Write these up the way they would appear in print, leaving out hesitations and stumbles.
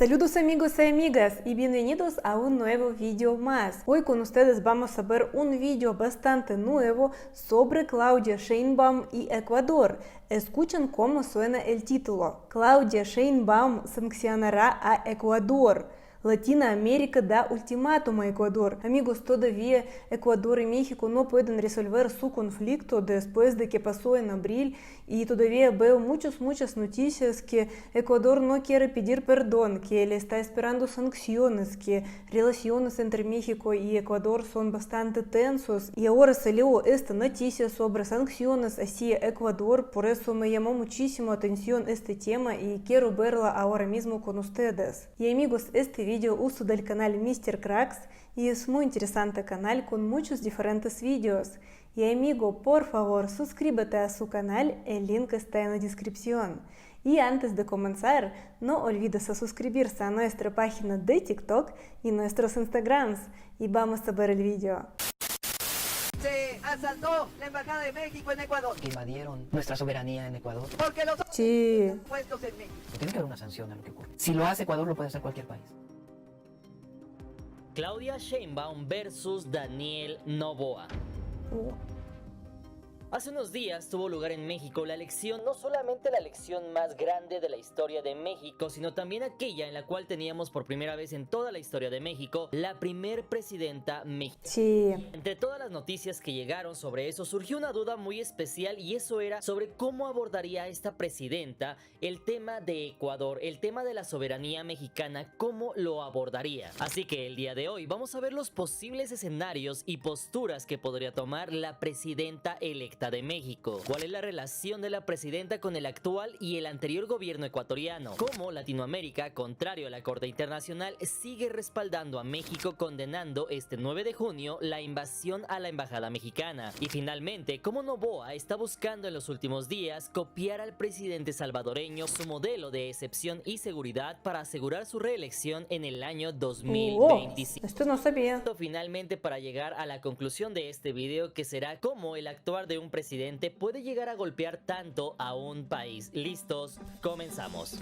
Saludos amigos y amigas y bienvenidos a un nuevo video más. Hoy con ustedes vamos a ver un video bastante nuevo sobre Claudia Sheinbaum y Ecuador. Escuchen cómo suena el título. Claudia Sheinbaum sancionará a Ecuador. Latinoamérica da ultimátum a Ecuador. Amigos, todavía Ecuador y México no pueden resolver su conflicto después de que pasó en abril y todavía veo muchas noticias que Ecuador no quiere pedir perdón, que le está esperando sanciones, que relaciones entre México y Ecuador son bastante tensos y ahora salió esta noticia sobre sanciones hacia Ecuador, por eso me llamó muchísimo atención este tema y quiero verla ahora mismo con ustedes. Y amigos, este video uso del canal Mr. Cracks y es muy interesante canal con muchos diferentes videos. Y amigo, por favor, suscríbete a su canal, el link está en la descripción. Y antes de comenzar, no olvides suscribirse a nuestra página de TikTok y nuestros Instagrams. Y vamos a ver el video. Se asaltó la embajada de México en Ecuador. Que invadieron nuestra soberanía en Ecuador. Porque los Sí. puestos en México. Tiene que haber una sanción a lo que ocurre. Si lo hace Ecuador, lo puede hacer cualquier país. Claudia Sheinbaum versus Daniel Noboa. Hace unos días tuvo lugar en México la elección, no solamente la elección más grande de la historia de México, sino también aquella en la cual teníamos por primera vez en toda la historia de México la primer presidenta mexicana. Sí. Entre todas las noticias que llegaron sobre eso, surgió una duda muy especial y eso era sobre cómo abordaría esta presidenta el tema de Ecuador, el tema de la soberanía mexicana, cómo lo abordaría. Así que el día de hoy vamos a ver los posibles escenarios y posturas que podría tomar la presidenta electa de México. ¿Cuál es la relación de la presidenta con el actual y el anterior gobierno ecuatoriano? ¿Cómo Latinoamérica, contrario a la Corte Internacional, sigue respaldando a México condenando este 9 de junio la invasión a la embajada mexicana? Y finalmente, ¿cómo Noboa está buscando en los últimos días copiar al presidente salvadoreño su modelo de excepción y seguridad para asegurar su reelección en el año 2025? Esto no sabía. Finalmente, para llegar a la conclusión de este video, que será cómo el actuar de un presidente puede llegar a golpear tanto a un país. ¿Listos? Comenzamos.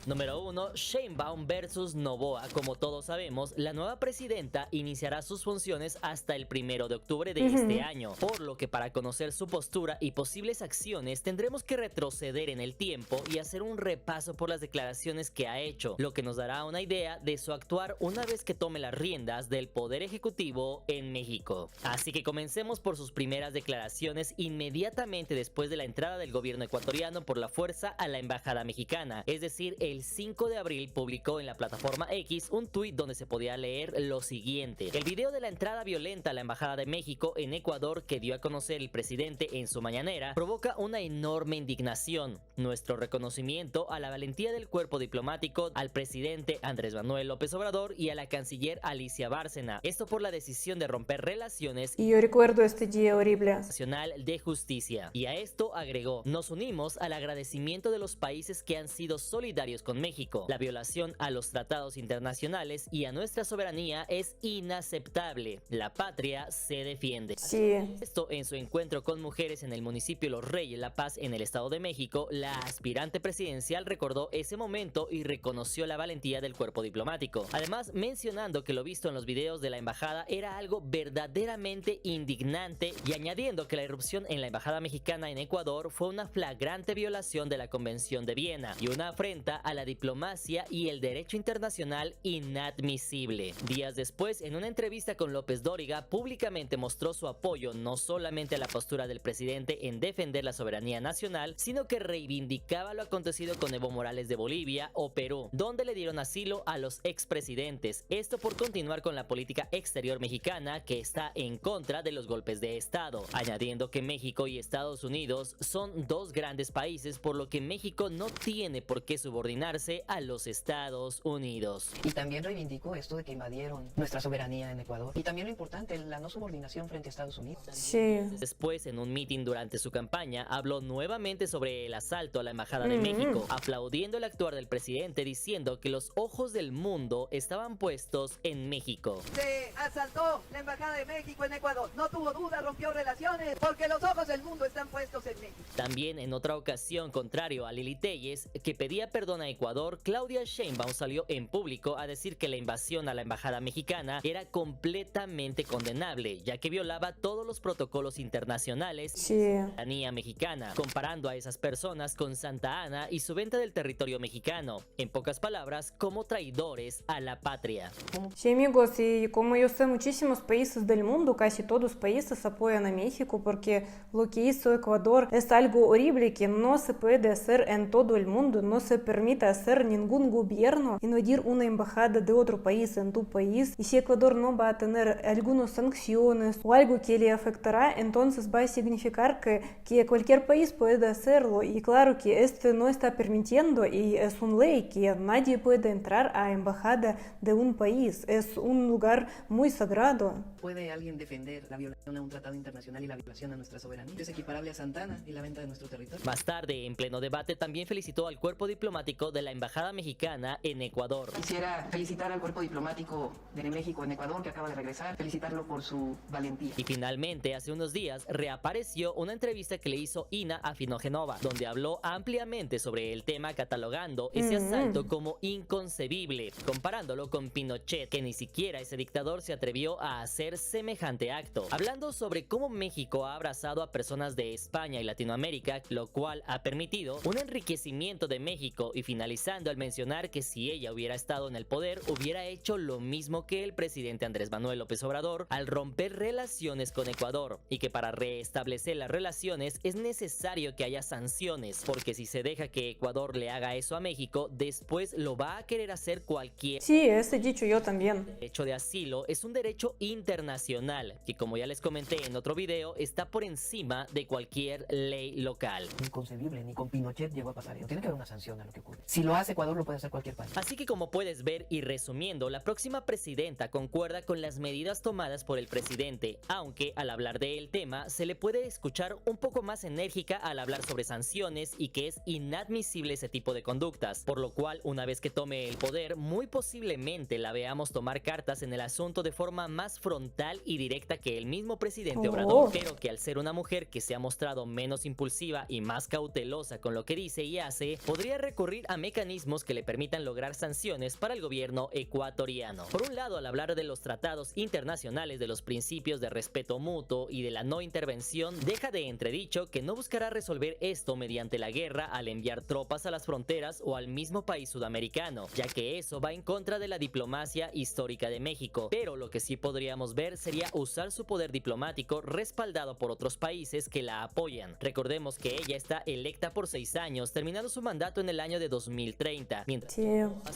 Número 1. Sheinbaum versus Noboa. Como todos sabemos, la nueva presidenta iniciará sus funciones hasta el 1 de octubre de este año, por lo que para conocer su postura y posibles acciones tendremos que retroceder en el tiempo y hacer un repaso por las declaraciones que ha hecho, lo que nos dará una idea de su actuar una vez que tome las riendas del poder ejecutivo en México. Así que comencemos por sus primeras declaraciones inmediatamente después de la entrada del gobierno ecuatoriano por la fuerza a la embajada mexicana, es decir, el 5 de abril publicó en la plataforma X un tuit donde se podía leer lo siguiente: el video de la entrada violenta a la embajada de México en Ecuador que dio a conocer el presidente en su mañanera provoca una enorme indignación. Nuestro reconocimiento a la valentía del cuerpo diplomático, al presidente Andrés Manuel López Obrador y a la canciller Alicia Bárcena. Esto por la decisión de romper relaciones Y yo recuerdo este día horrible. Nacional de Justicia. Y a esto agregó: nos unimos al agradecimiento de los países que han sido solidarios con México. La violación a los tratados internacionales y a nuestra soberanía es inaceptable. La patria se defiende. Sí. Esto en su encuentro con mujeres en el municipio Los Reyes La Paz en el Estado de México, la aspirante presidencial recordó ese momento y reconoció la valentía del cuerpo diplomático. Además, mencionando que lo visto en los videos de la embajada era algo verdaderamente indignante y añadiendo que la irrupción en la embajada mexicana en Ecuador fue una flagrante violación de la Convención de Viena y una afrenta a la diplomacia y el derecho internacional inadmisible. Días después, en una entrevista con López Dóriga, públicamente mostró su apoyo no solamente a la postura del presidente en defender la soberanía nacional, sino que reivindicaba lo acontecido con Evo Morales de Bolivia o Perú, donde le dieron asilo a los expresidentes. Esto por continuar con la política exterior mexicana que está en contra de los golpes de Estado, añadiendo que México y Estados Unidos son dos grandes países, por lo que México no tiene por qué subordinar subordinarse a los Estados Unidos. Y también reivindicó esto de que invadieron nuestra soberanía en Ecuador. Y también lo importante, la no subordinación frente a Estados Unidos. Sí. Después, en un meeting durante su campaña, habló nuevamente sobre el asalto a la Embajada de México, aplaudiendo el actuar del presidente, diciendo que los ojos del mundo estaban puestos en México. Se asaltó la Embajada de México en Ecuador. No tuvo duda, rompió relaciones, porque los ojos del mundo están puestos en México. También en otra ocasión, contrario a Lili Telles, que pedía perdón a Ecuador, Claudia Sheinbaum salió en público a decir que la invasión a la embajada mexicana era completamente condenable, ya que violaba todos los protocolos internacionales Sí. y la ciudadanía mexicana, comparando a esas personas con Santa Ana y su venta del territorio mexicano, en pocas palabras, como traidores a la patria. Sí, amigos, y como yo sé, muchísimos países del mundo, casi todos países apoyan a México porque lo que hizo Ecuador es algo horrible que no se puede hacer en todo el mundo, no se permite hacer ningún gobierno invadir una embajada de otro país en tu país, y si Ecuador no va a tener algunas sanciones o algo que le afectará, entonces va a significar que cualquier país puede hacerlo, y claro que este no está permitiendo y es una ley que nadie puede entrar a embajada de un país, es un lugar muy sagrado. ¿Puede alguien defender la violación a un tratado internacional y la violación a nuestra soberanía? Es equiparable a Santana y la venta de nuestro territorio. Más tarde, en pleno debate, también felicitó al cuerpo diplomático de la embajada mexicana en Ecuador. Quisiera felicitar al cuerpo diplomático de México en Ecuador que acaba de regresar, felicitarlo por su valentía. Y finalmente, hace unos días, reapareció una entrevista que le hizo Ina Afinogenova, donde habló ampliamente sobre el tema, catalogando ese asalto como inconcebible, comparándolo con Pinochet, que ni siquiera ese dictador se atrevió a hacer semejante acto. Hablando sobre cómo México ha abrazado a personas de España y Latinoamérica, lo cual ha permitido un enriquecimiento de México, y finalizando al mencionar que si ella hubiera estado en el poder, hubiera hecho lo mismo que el presidente Andrés Manuel López Obrador al romper relaciones con Ecuador, y que para restablecer las relaciones es necesario que haya sanciones, porque si se deja que Ecuador le haga eso a México, después lo va a querer hacer cualquier. Sí, ese dicho yo también. El derecho de asilo es un derecho internacional que, como ya les comenté en otro video, está por encima de cualquier ley local. Inconcebible, ni con Pinochet llegó a pasar eso. Tiene que haber una sanción a lo que ocurre. Si lo hace Ecuador, lo puede hacer cualquier país. Así que, como puedes ver, y resumiendo, la próxima presidenta concuerda con las medidas tomadas por el presidente, aunque al hablar del tema se le puede escuchar un poco más enérgica al hablar sobre sanciones y que es inadmisible ese tipo de conductas, por lo cual una vez que tome el poder, muy posiblemente la veamos tomar cartas en el asunto de forma más frontal y directa que el mismo presidente Obrador, pero que al ser una mujer que se ha mostrado menos impulsiva y más cautelosa con lo que dice y hace, podría recurrir a mecanismos que le permitan lograr sanciones para el gobierno ecuatoriano. Por un lado, al hablar de los tratados internacionales, de los principios de respeto mutuo y de la no intervención, deja de entredicho que no buscará resolver esto mediante la guerra al enviar tropas a las fronteras o al mismo país sudamericano, ya que eso va en contra de la diplomacia histórica de México, pero lo que sí podríamos ver sería usar su poder diplomático respaldado por otros países que la apoyan. Recordemos que ella está electa por 6 años, terminando su mandato en el año de 2030, mientras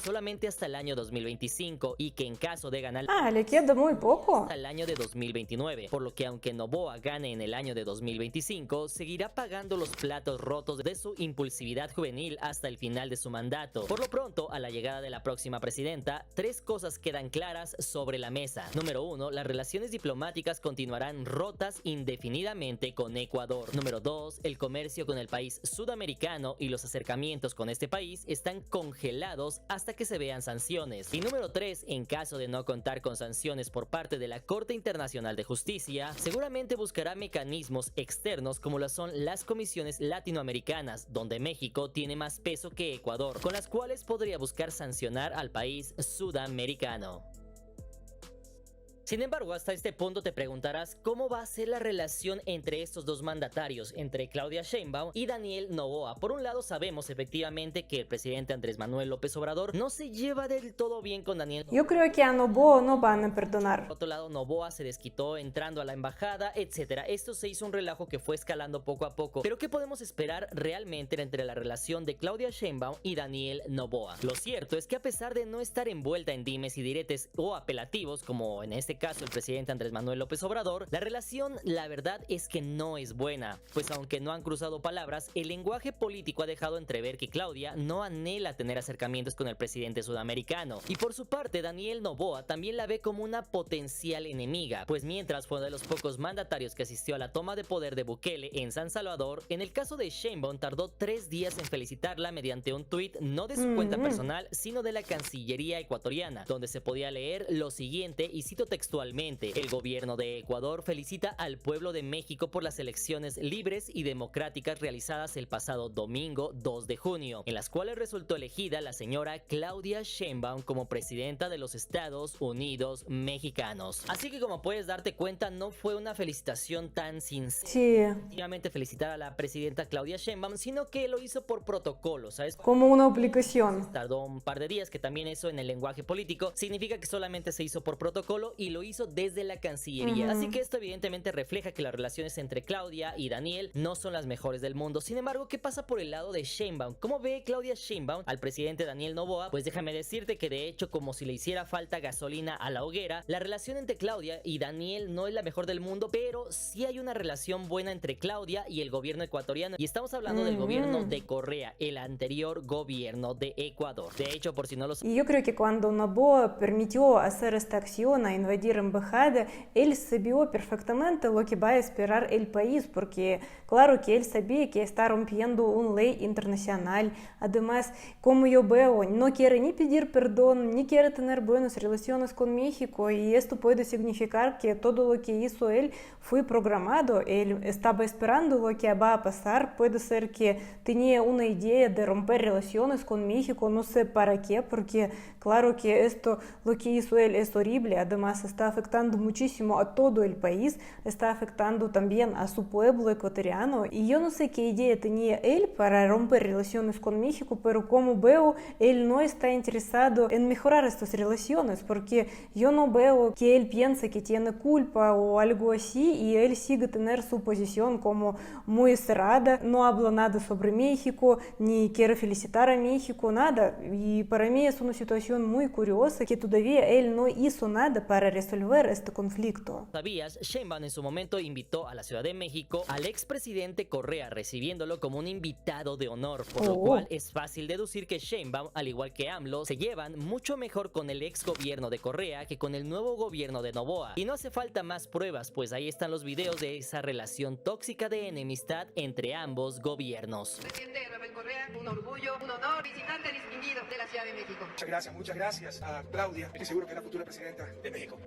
solamente hasta el año 2025, y que en caso de ganar le queda muy poco. hasta el año de 2029, por lo que aunque Noboa gane en el año de 2025, seguirá pagando los platos rotos de su impulsividad juvenil hasta el final de su mandato. Por lo pronto, a la llegada de la próxima presidenta, 3 cosas quedan claras sobre la mesa. Número 1, las relaciones diplomáticas continuarán rotas indefinidamente con Ecuador. Número 2, el comercio con el país sudamericano y los acercamientos con este país están congelados hasta que se vean sanciones. Y número 3, en caso de no contar con sanciones por parte de la Corte Internacional de Justicia, seguramente buscará mecanismos externos como lo son las comisiones latinoamericanas, donde México tiene más peso que Ecuador, con las cuales podría buscar sancionar al país sudamericano. Sin embargo, hasta este punto te preguntarás cómo va a ser la relación entre estos dos mandatarios, entre Claudia Sheinbaum y Daniel Noboa. Por un lado, sabemos efectivamente que el presidente Andrés Manuel López Obrador no se lleva del todo bien con Daniel Noboa. Yo creo que a Noboa no van a perdonar. Por otro lado, Noboa se desquitó entrando a la embajada, etc. Esto se hizo un relajo que fue escalando poco a poco. Pero ¿qué podemos esperar realmente entre la relación de Claudia Sheinbaum y Daniel Noboa? Lo cierto es que a pesar de no estar envuelta en dimes y diretes o apelativos, como en este este caso el presidente Andrés Manuel López Obrador, la relación, la verdad es que no es buena, pues aunque no han cruzado palabras, el lenguaje político ha dejado entrever que Claudia no anhela tener acercamientos con el presidente sudamericano. Y por su parte, Daniel Noboa también la ve como una potencial enemiga, pues mientras fue uno de los pocos mandatarios que asistió a la toma de poder de Bukele en San Salvador, en el caso de Sheinbaum tardó 3 días en felicitarla mediante un tuit no de su cuenta personal, sino de la Cancillería ecuatoriana, donde se podía leer lo siguiente, y cito textualmente: el gobierno de Ecuador felicita al pueblo de México por las elecciones libres y democráticas realizadas el pasado domingo 2 de junio, en las cuales resultó elegida la señora Claudia Sheinbaum como presidenta de los Estados Unidos mexicanos. Así que, como puedes darte cuenta, no fue una felicitación tan sincera. Sí, Efectivamente felicitar a la presidenta Claudia Sheinbaum, sino que lo hizo por protocolo, ¿sabes? como una obligación. Tardó un par de días, que también eso en el lenguaje político significa que solamente se hizo por protocolo y lo hizo desde la Cancillería. Así que esto evidentemente refleja que las relaciones entre Claudia y Daniel no son las mejores del mundo. Sin embargo, ¿qué pasa por el lado de Sheinbaum? ¿Cómo ve Claudia Sheinbaum al presidente Daniel Noboa? Pues déjame decirte que de hecho, como si le hiciera falta gasolina a la hoguera, la relación entre Claudia y Daniel no es la mejor del mundo, pero sí hay una relación buena entre Claudia y el gobierno ecuatoriano, y estamos hablando del gobierno de Correa, el anterior gobierno de Ecuador. De hecho, por si no lo Y yo creo que cuando Noboa permitió hacer esta acción a invadir embajada, él sabió perfectamente lo que va a esperar el país, porque claro que él sabía que está rompiendo una ley internacional. Además, como yo veo, no quiere ni pedir perdón, ni quiere tener buenas relaciones con México, y esto puede significar que todo lo que hizo él fue programado. Él estaba esperando lo que va a pasar. Puede ser que tenía una idea de romper relaciones con México, no sé para qué, porque claro que esto, lo que hizo él es horrible. Además, está afectando muchísimo a todo el país, está afectando también a su pueblo ecuatoriano, y yo no sé qué idea tenía él para romper relaciones con México, pero como veo, él no está interesado en mejorar estas relaciones, porque yo no veo que él piense que tiene culpa o algo así, y él sigue tener su posición como muy cerrada, no habla nada sobre México, ni quiere felicitar a México, nada. Y para mí es una situación muy curiosa que todavía él no hizo nada para resolver este conflicto. sabías, Sheinbaum en su momento invitó a la Ciudad de México al expresidente Correa, recibiéndolo como un invitado de honor, por lo cual es fácil deducir que Sheinbaum, al igual que AMLO, se llevan mucho mejor con el ex gobierno de Correa que con el nuevo gobierno de Noboa. Y no hace falta más pruebas, pues ahí están los videos de esa relación tóxica de enemistad entre ambos gobiernos. Presidente Rafael Correa, un orgullo, un honor, visitante distinguido de la Ciudad de México. Muchas gracias a Claudia. Estoy seguro que es la futura presidenta de México.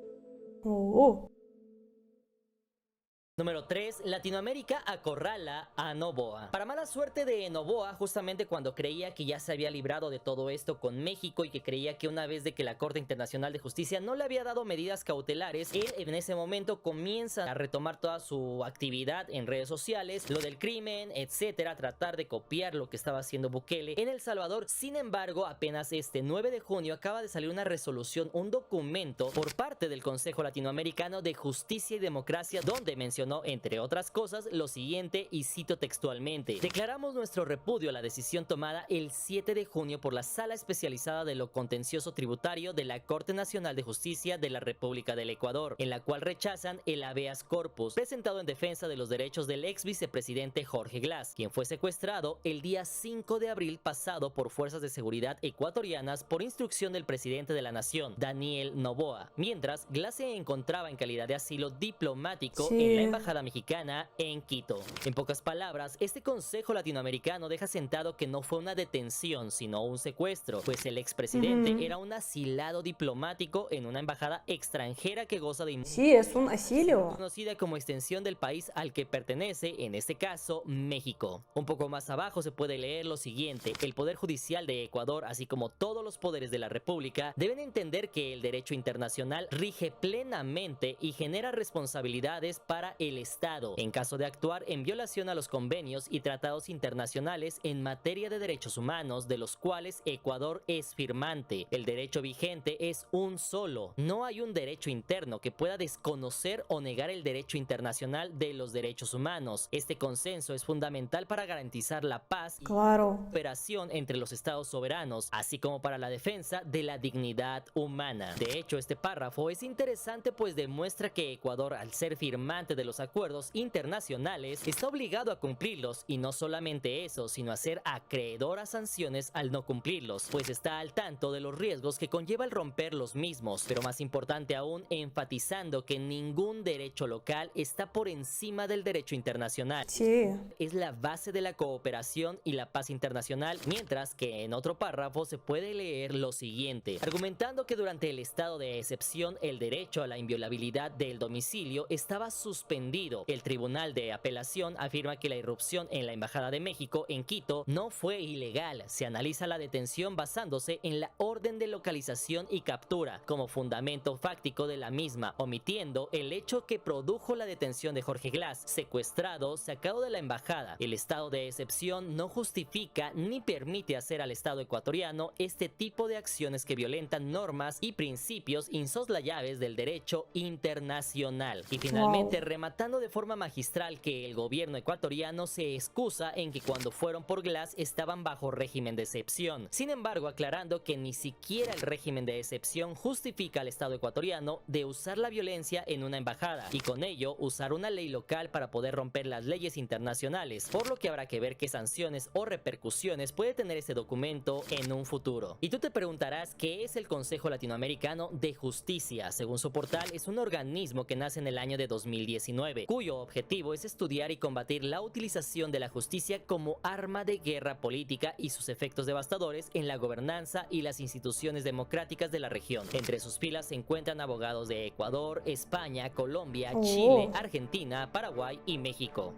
Número 3. Latinoamérica acorrala a Noboa. Para mala suerte de Noboa, justamente cuando creía que ya se había librado de todo esto con México y que creía que una vez de que la Corte Internacional de Justicia no le había dado medidas cautelares, él en ese momento comienza a retomar toda su actividad en redes sociales, lo del crimen, etcétera, tratar de copiar lo que estaba haciendo Bukele en El Salvador. Sin embargo, apenas este 9 de junio acaba de salir una resolución, un documento por parte del Consejo Latinoamericano de Justicia y Democracia, donde mencionó, entre otras cosas, lo siguiente, y cito textualmente: declaramos nuestro repudio a la decisión tomada el 7 de junio por la Sala Especializada de lo Contencioso Tributario de la Corte Nacional de Justicia de la República del Ecuador, en la cual rechazan el habeas corpus presentado en defensa de los derechos del ex vicepresidente Jorge Glass, quien fue secuestrado el día 5 de abril pasado por fuerzas de seguridad ecuatorianas por instrucción del presidente de la nación, Daniel Noboa, mientras Glass se encontraba en calidad de asilo diplomático en la embajada mexicana en Quito. En pocas palabras, este Consejo Latinoamericano deja sentado que no fue una detención, sino un secuestro, pues el expresidente era un asilado diplomático en una embajada extranjera que goza de Sí, es un asilo. conocida como extensión del país al que pertenece, en este caso, México. Un poco más abajo se puede leer lo siguiente: el Poder Judicial de Ecuador, así como todos los poderes de la República, deben entender que el derecho internacional rige plenamente y genera responsabilidades para el Estado, en caso de actuar en violación a los convenios y tratados internacionales en materia de derechos humanos, de los cuales Ecuador es firmante. El derecho vigente es un solo. No hay un derecho interno que pueda desconocer o negar el derecho internacional de los derechos humanos. Este consenso es fundamental para garantizar la paz y cooperación entre los estados soberanos, así como para la defensa de la dignidad humana. De hecho, este párrafo es interesante pues demuestra que Ecuador, al ser firmante de los acuerdos internacionales, está obligado a cumplirlos, y no solamente eso, sino a ser acreedor a sanciones al no cumplirlos, pues está al tanto de los riesgos que conlleva el romper los mismos, pero más importante aún, enfatizando que ningún derecho local está por encima del derecho internacional. Sí. Es la base de la cooperación y la paz internacional, mientras que en otro párrafo se puede leer lo siguiente, argumentando que durante el estado de excepción el derecho a la inviolabilidad del domicilio estaba suspendido. El Tribunal de Apelación afirma que la irrupción en la Embajada de México en Quito no fue ilegal. Se analiza la detención basándose en la orden de localización y captura como fundamento fáctico de la misma, omitiendo el hecho que produjo la detención de Jorge Glass, secuestrado, sacado de la embajada. El estado de excepción no justifica ni permite hacer al Estado ecuatoriano este tipo de acciones que violentan normas y principios insoslayables del derecho internacional. Y finalmente, rematando de forma magistral que el gobierno ecuatoriano se excusa en que cuando fueron por Glass estaban bajo régimen de excepción. Sin embargo, aclarando que ni siquiera el régimen de excepción justifica al Estado ecuatoriano de usar la violencia en una embajada y con ello usar una ley local para poder romper las leyes internacionales, por lo que habrá que ver qué sanciones o repercusiones puede tener este documento en un futuro. Y tú te preguntarás qué es el Consejo Latinoamericano de Justicia. Según su portal, es un organismo que nace en el año de 2019, cuyo objetivo es estudiar y combatir la utilización de la justicia como arma de guerra política y sus efectos devastadores en la gobernanza y las instituciones democráticas de la región. Entre sus filas se encuentran abogados de Ecuador, España, Colombia, Chile, Argentina, Paraguay y México.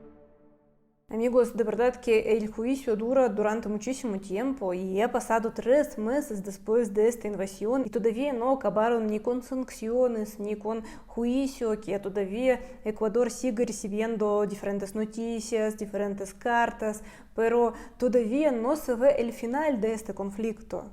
Amigos, de verdad que el juicio dura durante muchísimo tiempo y ha pasado 3 meses después de esta invasión y todavía no acabaron ni con sanciones ni con juicio, que todavía Ecuador sigue recibiendo diferentes noticias, diferentes cartas, pero todavía no se ve el final de este conflicto.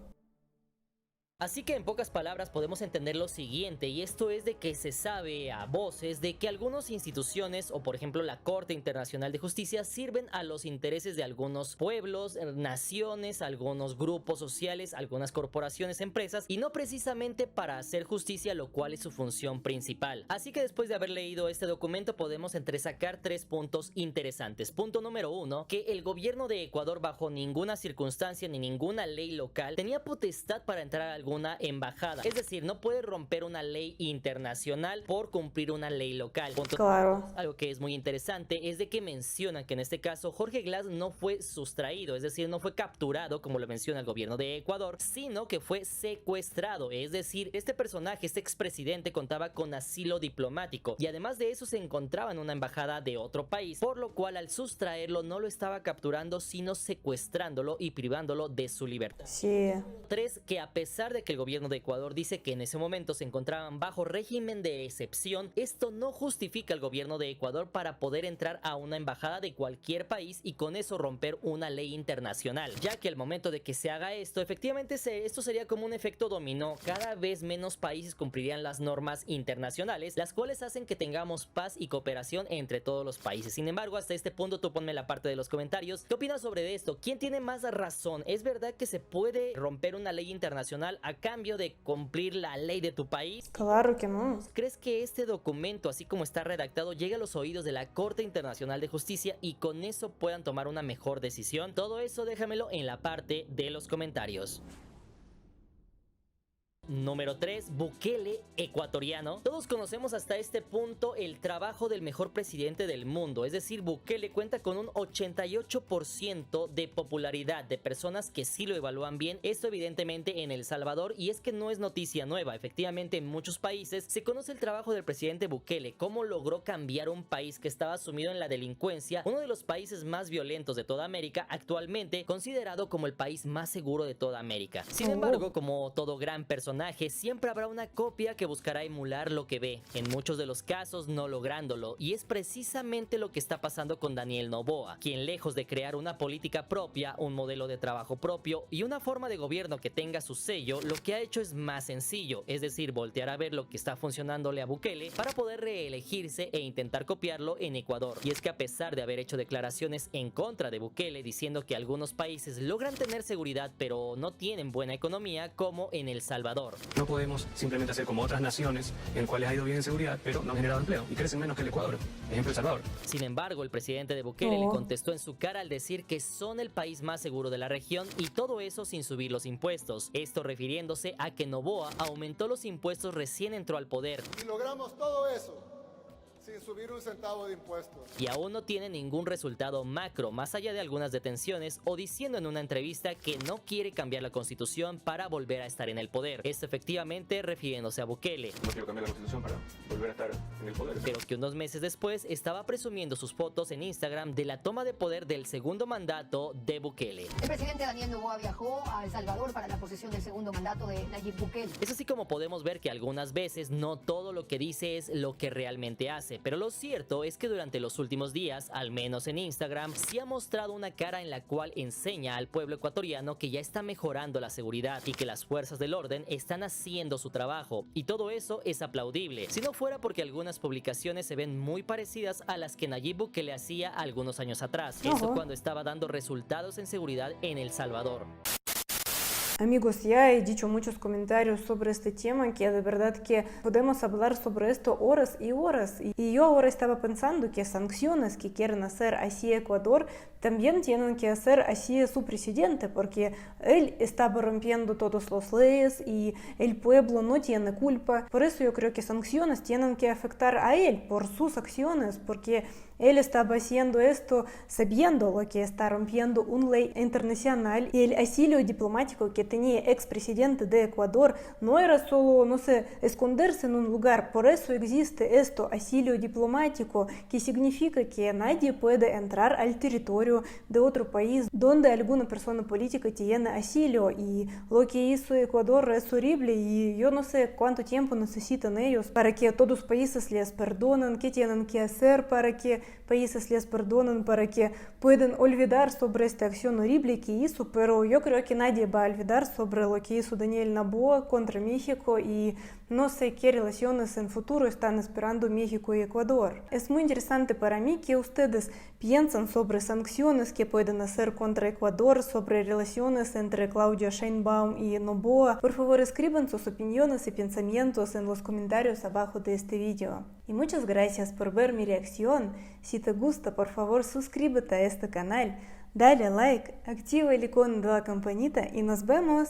Así que en pocas palabras podemos entender lo siguiente, y esto es de que se sabe a voces de que algunas instituciones, o por ejemplo la Corte Internacional de Justicia, sirven a los intereses de algunos pueblos, naciones, algunos grupos sociales, algunas corporaciones, empresas, y no precisamente para hacer justicia, lo cual es su función principal. Así que después de haber leído este documento podemos entresacar 3 puntos interesantes. Punto número 1, que el gobierno de Ecuador bajo ninguna circunstancia ni ninguna ley local tenía potestad para entrar a alguna embajada, es decir, no puede romper una ley internacional por cumplir una ley local. Algo que es muy interesante es de que mencionan que en este caso Jorge Glass no fue sustraído, es decir, no fue capturado como lo menciona el gobierno de Ecuador, sino que fue secuestrado, es decir, este personaje, este expresidente, contaba con asilo diplomático y además de eso se encontraba en una embajada de otro país, por lo cual al sustraerlo no lo estaba capturando sino secuestrándolo y privándolo de su libertad. 3, que a pesar de que el gobierno de Ecuador dice que en ese momento se encontraban bajo régimen de excepción, esto no justifica al gobierno de Ecuador para poder entrar a una embajada de cualquier país y con eso romper una ley internacional, ya que al momento de que se haga esto, efectivamente esto sería como un efecto dominó. Cada vez menos países cumplirían las normas internacionales, las cuales hacen que tengamos paz y cooperación entre todos los países. Sin embargo, hasta este punto tú ponme en la parte de los comentarios ¿qué opinas sobre esto? ¿Quién tiene más razón? ¿Es verdad que se puede romper una ley internacional a cambio de cumplir la ley de tu país? Claro que no. ¿Crees que este documento, así como está redactado, llegue a los oídos de la Corte Internacional de Justicia y con eso puedan tomar una mejor decisión? Todo eso déjamelo en la parte de los comentarios. Número 3, Bukele ecuatoriano. Todos conocemos hasta este punto el trabajo del mejor presidente del mundo, es decir, Bukele cuenta con un 88% de popularidad de personas que sí lo evalúan bien. Esto evidentemente en El Salvador, y es que no es noticia nueva, efectivamente en muchos países se conoce el trabajo del presidente Bukele, cómo logró cambiar un país que estaba sumido en la delincuencia, uno de los países más violentos de toda América, actualmente considerado como el país más seguro de toda América. Sin embargo, como todo gran personaje personaje, siempre habrá una copia que buscará emular lo que ve, en muchos de los casos no lográndolo, y es precisamente lo que está pasando con Daniel Noboa, quien lejos de crear una política propia, un modelo de trabajo propio y una forma de gobierno que tenga su sello, lo que ha hecho es más sencillo, es decir, voltear a ver lo que está funcionándole a Bukele para poder reelegirse e intentar copiarlo en Ecuador. Y es que a pesar de haber hecho declaraciones en contra de Bukele diciendo que algunos países logran tener seguridad pero no tienen buena economía, como en El Salvador. No podemos simplemente hacer como otras naciones en las cuales ha ido bien en seguridad pero no han generado empleo y crecen menos que el Ecuador, ejemplo El Salvador. Sin embargo, el presidente de Bukele le contestó en su cara al decir que son el país más seguro de la región, y todo eso sin subir los impuestos. Esto refiriéndose a que Noboa aumentó los impuestos recién entró al poder. Y logramos todo eso sin subir un centavo de impuestos. Y aún no tiene ningún resultado macro, más allá de algunas detenciones, o diciendo en una entrevista que no quiere cambiar la constitución para volver a estar en el poder. Esto efectivamente refiriéndose a Bukele. No quiero cambiar la constitución para volver a estar en el poder. Pero que unos meses después estaba presumiendo sus fotos en Instagram de la toma de poder del segundo mandato de Bukele. El presidente Daniel Noboa viajó a El Salvador para la posesión del segundo mandato de Nayib Bukele. Es así como podemos ver que algunas veces no todo lo que dice es lo que realmente hace, pero lo cierto es que durante los últimos días, al menos en Instagram, sí ha mostrado una cara en la cual enseña al pueblo ecuatoriano que ya está mejorando la seguridad y que las fuerzas del orden están haciendo su trabajo, y todo eso es aplaudible, si no fuera porque algunas publicaciones se ven muy parecidas a las que Nayib Bukele hacía algunos años atrás, eso cuando estaba dando resultados en seguridad en El Salvador. Amigos, ya he dicho muchos comentarios sobre este tema, que de verdad que podemos hablar sobre esto horas y horas. Y yo ahora estaba pensando que sanciones que quieren hacer así Ecuador también tienen que hacer así su presidente, porque él estaba rompiendo todas las leyes y el pueblo no tiene culpa. Por eso yo creo que sanciones tienen que afectar a él por sus acciones, porque él estaba haciendo esto sabiendo lo que está rompiendo una ley internacional, y el asilo diplomático que tenía expresidente de Ecuador no era solo, no sé, esconderse en un lugar. Por eso existe esto, asilo diplomático, que significa que nadie puede entrar al territorio de otro país donde alguna persona política tiene asilo, y lo que hizo Ecuador es horrible, y yo no sé cuánto tiempo necesitan ellos para que todos los países les perdonen, qué tienen que hacer para que países les perdonen, para que puedan olvidar sobre esta acción horrible que hizo. Pero yo creo que nadie va a olvidar sobre lo que hizo Daniel Noboa contra México, y no sé qué relaciones en futuro están esperando México y Ecuador. Es muy interesante para mí que ustedes piensan sobre sanciones que pueden hacer contra Ecuador, sobre relaciones entre Claudia Sheinbaum y Noboa. Por favor, escriban sus opiniones y pensamientos en los comentarios abajo de este video. Y muchas gracias por ver mi reacción. Si te gusta, por favor, suscríbete a este canal, dale like, activa el icono de la campanita y nos vemos.